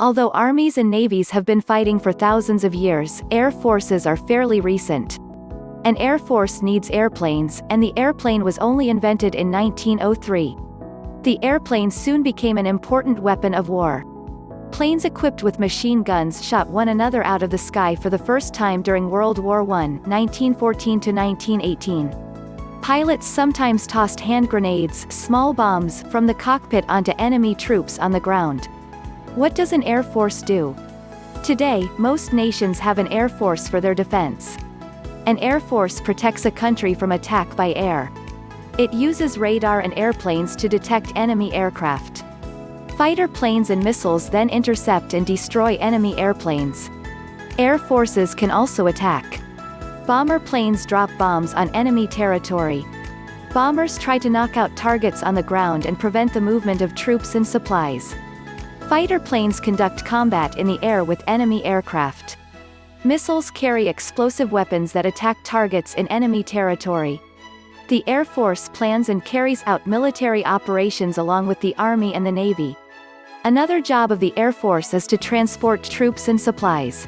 Although armies and navies have been fighting for thousands of years, air forces are fairly recent. An air force needs airplanes, and the airplane was only invented in 1903. The airplane soon became an important weapon of war. Planes equipped with machine guns shot one another out of the sky for the first time during World War I, 1914 to 1918. Pilots sometimes tossed hand grenades, small bombs, from the cockpit onto enemy troops on the ground. What does an air force do? Today, most nations have an air force for their defense. An air force protects a country from attack by air. It uses radar and airplanes to detect enemy aircraft. Fighter planes and missiles then intercept and destroy enemy airplanes. Air forces can also attack. Bomber planes drop bombs on enemy territory. Bombers try to knock out targets on the ground and prevent the movement of troops and supplies. Fighter planes conduct combat in the air with enemy aircraft. Missiles carry explosive weapons that attack targets in enemy territory. The Air Force plans and carries out military operations along with the Army and the Navy. Another job of the Air Force is to transport troops and supplies.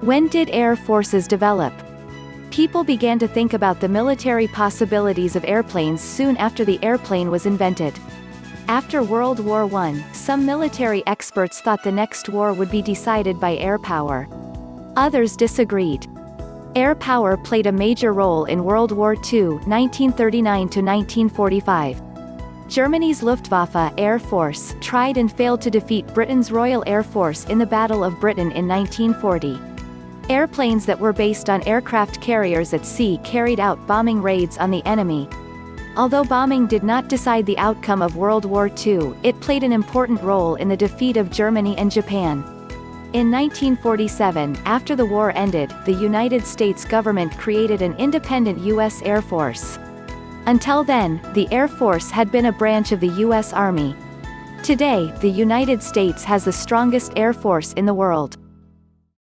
When did air forces develop? People began to think about the military possibilities of airplanes soon after the airplane was invented. After World War I, some military experts thought the next war would be decided by air power. Others disagreed. Air power played a major role in World War II, 1939 to 1945. Germany's Luftwaffe Air Force tried and failed to defeat Britain's Royal Air Force in the Battle of Britain in 1940. Airplanes that were based on aircraft carriers at sea carried out bombing raids on the enemy. Although bombing did not decide the outcome of World War II, it played an important role in the defeat of Germany and Japan. In 1947, after the war ended, the United States government created an independent U.S. Air Force. Until then, the Air Force had been a branch of the U.S. Army. Today, the United States has the strongest air force in the world.